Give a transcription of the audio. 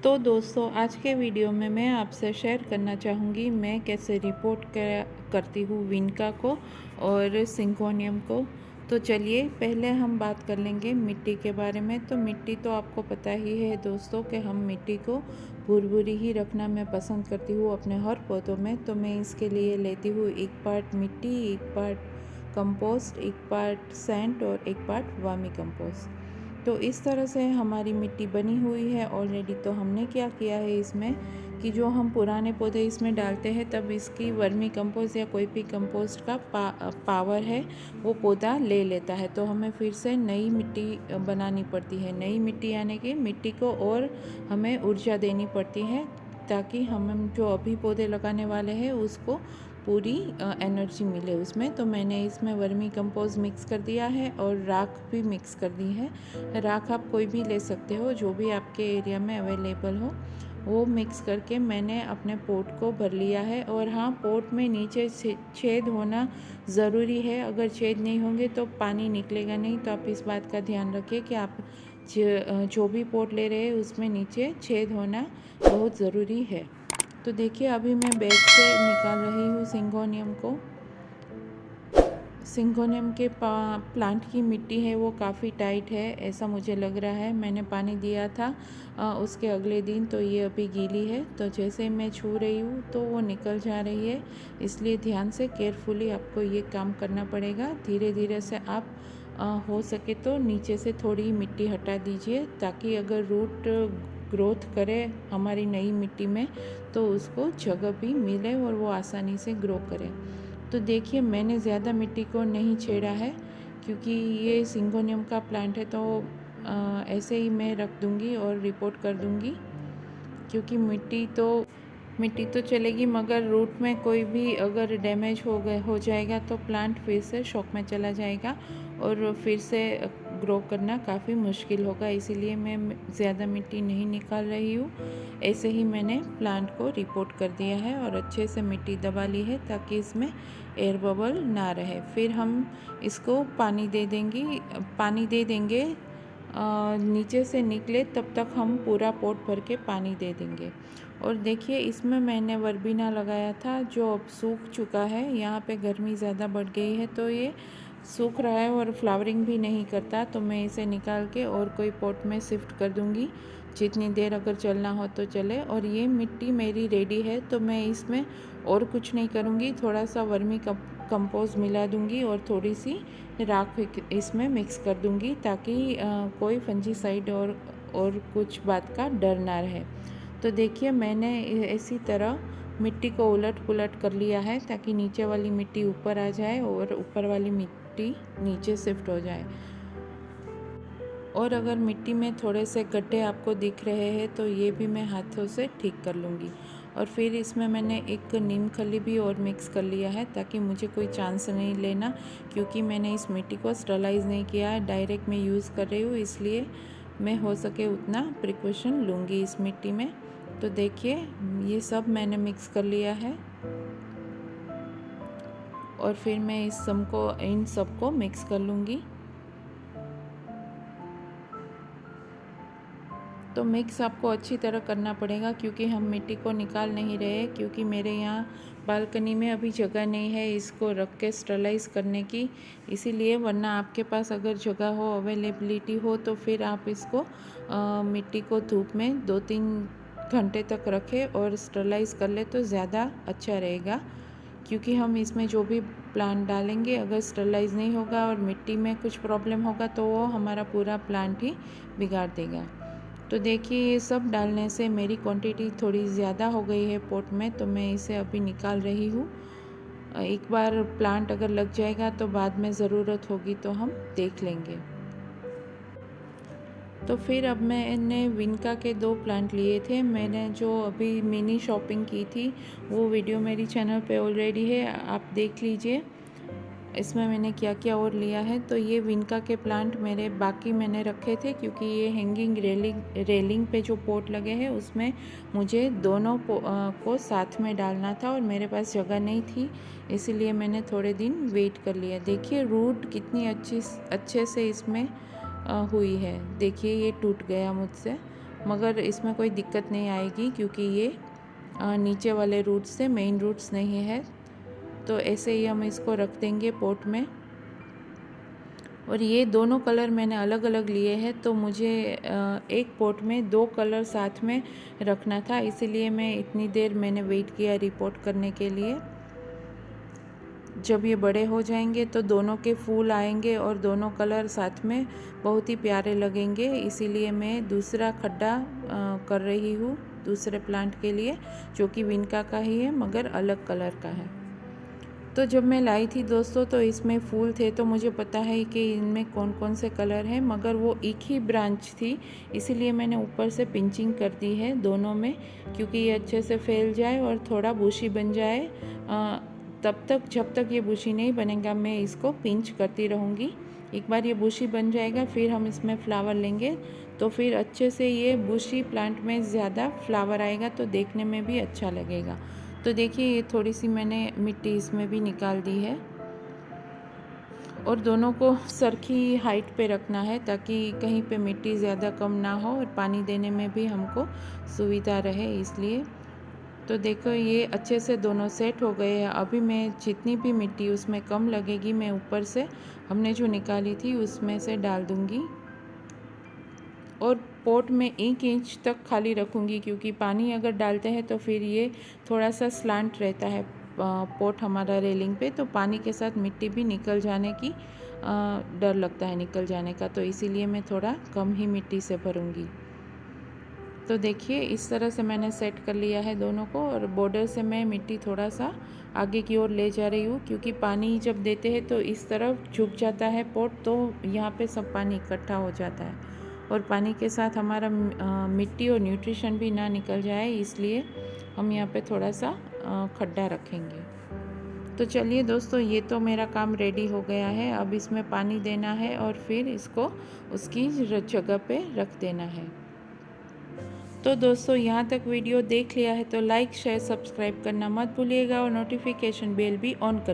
तो दोस्तों, आज के वीडियो में मैं आपसे शेयर करना चाहूँगी मैं कैसे रिपोर्ट करती हूँ विनका को और सिंगोनियम को। तो चलिए पहले हम बात कर लेंगे मिट्टी के बारे में। तो मिट्टी तो आपको पता ही है दोस्तों कि हम मिट्टी को भुरभुरी ही रखना मैं पसंद करती हूँ अपने हर पौधों में। तो मैं इसके लिए लेती हूँ 1 पार्ट मिट्टी, 1 पार्ट कंपोस्ट, 1 पार्ट सैंड और 1 पार्ट वर्मी कंपोस्ट। तो इस तरह से हमारी मिट्टी बनी हुई है ऑलरेडी। तो हमने क्या किया है इसमें कि जो हम पुराने पौधे इसमें डालते हैं तब इसकी वर्मी कंपोस्ट या कोई भी कंपोस्ट का पावर है वो पौधा ले लेता है। तो हमें फिर से नई मिट्टी बनानी पड़ती है। नई मिट्टी यानी कि मिट्टी को और हमें ऊर्जा देनी पड़ती है ताकि हम जो अभी पौधे लगाने वाले हैं उसको पूरी एनर्जी मिले उसमें। तो मैंने इसमें वर्मी कंपोस्ट मिक्स कर दिया है और राख भी मिक्स कर दी है। राख आप कोई भी ले सकते हो जो भी आपके एरिया में अवेलेबल हो, वो मिक्स करके मैंने अपने पोट को भर लिया है। और हाँ, पोट में नीचे छेद होना ज़रूरी है। अगर छेद नहीं होंगे तो पानी निकलेगा नहीं। तो आप इस बात का ध्यान रखिए कि आप जो भी पोट ले रहे हैं उसमें नीचे छेद होना बहुत ज़रूरी है। तो देखिए अभी मैं बैग से निकाल रही हूँ सिंगोनियम को। सिंगोनियम के प्लांट की मिट्टी है वो काफ़ी टाइट है, ऐसा मुझे लग रहा है। मैंने पानी दिया था उसके अगले दिन, तो ये अभी गीली है। तो जैसे मैं छू रही हूँ तो वो निकल जा रही है, इसलिए ध्यान से केयरफुली आपको ये काम करना पड़ेगा। धीरे धीरे से आप हो सके तो नीचे से थोड़ी मिट्टी हटा दीजिए ताकि अगर रूट ग्रोथ करे हमारी नई मिट्टी में तो उसको जगह भी मिले और वो आसानी से ग्रो करे। तो देखिए मैंने ज़्यादा मिट्टी को नहीं छेड़ा है क्योंकि ये सिंगोनियम का प्लांट है। तो ऐसे ही मैं रख दूँगी और रिपोर्ट कर दूँगी क्योंकि मिट्टी तो चलेगी मगर रूट में कोई भी अगर डैमेज हो जाएगा तो प्लांट फिर से शॉक में चला जाएगा और फिर से ग्रो करना काफ़ी मुश्किल होगा। इसीलिए मैं ज़्यादा मिट्टी नहीं निकाल रही हूँ। ऐसे ही मैंने प्लांट को रिपोर्ट कर दिया है और अच्छे से मिट्टी दबा ली है ताकि इसमें एयर बबल ना रहे। फिर हम इसको पानी दे देंगे नीचे से निकले तब तक हम पूरा पोट भर के पानी दे देंगे। और देखिए इसमें मैंने वर्बीना लगाया था जो अब सूख चुका है। यहाँ पे गर्मी ज़्यादा बढ़ गई है तो ये सूख रहा है और फ्लावरिंग भी नहीं करता। तो मैं इसे निकाल के और कोई पॉट में शिफ्ट कर दूँगी, जितनी देर अगर चलना हो तो चले। और ये मिट्टी मेरी रेडी है तो मैं इसमें और कुछ नहीं करूँगी, थोड़ा सा वर्मी कंपोस्ट मिला दूँगी और थोड़ी सी राख इसमें मिक्स कर दूँगी ताकि कोई फंजीसाइड और कुछ बात का डर ना रहे। तो देखिए मैंने इसी तरह मिट्टी को उलट पुलट कर लिया है ताकि नीचे वाली मिट्टी ऊपर आ जाए और ऊपर वाली मिट्टी नीचे शिफ्ट हो जाए। और अगर मिट्टी में थोड़े से गड्ढे आपको दिख रहे हैं तो ये भी मैं हाथों से ठीक कर लूँगी। और फिर इसमें मैंने एक नीम खली भी और मिक्स कर लिया है ताकि मुझे कोई चांस नहीं लेना, क्योंकि मैंने इस मिट्टी को स्टरलाइज़ नहीं किया है, डायरेक्ट मैं यूज़ कर रही हूँ। इसलिए मैं हो सके उतना प्रिकॉशन लूँगी इस मिट्टी में। तो देखिए ये सब मैंने मिक्स कर लिया है और फिर मैं इन सबको मिक्स कर लूँगी। तो मिक्स आपको अच्छी तरह करना पड़ेगा क्योंकि हम मिट्टी को निकाल नहीं रहे, क्योंकि मेरे यहाँ बालकनी में अभी जगह नहीं है इसको रख के स्टरलाइज़ करने की, इसीलिए। वरना आपके पास अगर जगह हो, अवेलेबिलिटी हो तो फिर आप इसको मिट्टी को धूप में 2-3 घंटे तक रखें और स्टरलाइज़ कर ले तो ज़्यादा अच्छा रहेगा। क्योंकि हम इसमें जो भी प्लांट डालेंगे अगर स्टरलाइज़ नहीं होगा और मिट्टी में कुछ प्रॉब्लम होगा तो वो हमारा पूरा प्लांट ही बिगाड़ देगा। तो देखिए ये सब डालने से मेरी क्वांटिटी थोड़ी ज़्यादा हो गई है पॉट में, तो मैं इसे अभी निकाल रही हूँ। एक बार प्लांट अगर लग जाएगा तो बाद में ज़रूरत होगी तो हम देख लेंगे। तो फिर अब मैंने विनका के 2 प्लांट लिए थे। मैंने जो अभी मिनी शॉपिंग की थी वो वीडियो मेरी चैनल पे ऑलरेडी है, आप देख लीजिए इसमें मैंने क्या क्या और लिया है। तो ये विनका के प्लांट मेरे बाकी मैंने रखे थे क्योंकि ये हैंगिंग रेलिंग पे जो पॉट लगे हैं उसमें मुझे दोनों को साथ में डालना था और मेरे पास जगह नहीं थी, इसीलिए मैंने थोड़े दिन वेट कर लिया। देखिए रूट कितनी अच्छे से इसमें हुई है। देखिए ये टूट गया मुझसे, मगर इसमें कोई दिक्कत नहीं आएगी क्योंकि ये नीचे वाले रूट्स से मेन रूट्स नहीं है। तो ऐसे ही हम इसको रख देंगे पॉट में। और ये दोनों कलर मैंने अलग अलग लिए हैं, तो मुझे एक पॉट में 2 कलर साथ में रखना था, इसीलिए मैं इतनी देर मैंने वेट किया रिपोर्ट करने के लिए। जब ये बड़े हो जाएंगे तो दोनों के फूल आएंगे और दोनों कलर साथ में बहुत ही प्यारे लगेंगे, इसीलिए मैं दूसरा खड्डा कर रही हूँ दूसरे प्लांट के लिए, जो कि विनका का ही है मगर अलग कलर का है। तो जब मैं लाई थी दोस्तों तो इसमें फूल थे, तो मुझे पता है कि इनमें कौन कौन से कलर हैं, मगर वो एक ही ब्रांच थी, इसीलिए मैंने ऊपर से पिंचिंग कर दी है दोनों में, क्योंकि ये अच्छे से फैल जाए और थोड़ा बुशी बन जाए। तब तक जब तक ये बुशी नहीं बनेगा मैं इसको पिंच करती रहूँगी। एक बार ये बुशी बन जाएगा फिर हम इसमें फ्लावर लेंगे, तो फिर अच्छे से ये बुशी प्लांट में ज़्यादा फ्लावर आएगा तो देखने में भी अच्छा लगेगा। तो देखिए ये थोड़ी सी मैंने मिट्टी इसमें भी निकाल दी है और दोनों को सरखी हाइट पे रखना है ताकि कहीं पे मिट्टी ज़्यादा कम ना हो और पानी देने में भी हमको सुविधा रहे, इसलिए। तो देखो ये अच्छे से दोनों सेट हो गए हैं। अभी मैं जितनी भी मिट्टी उसमें कम लगेगी मैं ऊपर से हमने जो निकाली थी उसमें से डाल दूँगी और पॉट में 1 इंच तक खाली रखूँगी, क्योंकि पानी अगर डालते हैं तो फिर ये थोड़ा सा स्लांट रहता है पॉट हमारा रेलिंग पे, तो पानी के साथ मिट्टी भी निकल जाने की डर लगता है निकल जाने का, तो इसीलिए मैं थोड़ा कम ही मिट्टी से भरूँगी। तो देखिए इस तरह से मैंने सेट कर लिया है दोनों को और बॉर्डर से मैं मिट्टी थोड़ा सा आगे की ओर ले जा रही हूँ, क्योंकि पानी जब देते हैं तो इस तरफ झुक जाता है पॉट, तो यहाँ पे सब पानी इकट्ठा हो जाता है और पानी के साथ हमारा मिट्टी और न्यूट्रिशन भी ना निकल जाए, इसलिए हम यहाँ पे थोड़ा सा खड्डा रखेंगे। तो चलिए दोस्तों ये तो मेरा काम रेडी हो गया है। अब इसमें पानी देना है और फिर इसको उसकी जगह पे रख देना है। तो दोस्तों यहाँ तक वीडियो देख लिया है तो लाइक शेयर सब्सक्राइब करना मत भूलिएगा और नोटिफिकेशन बेल भी ऑन कर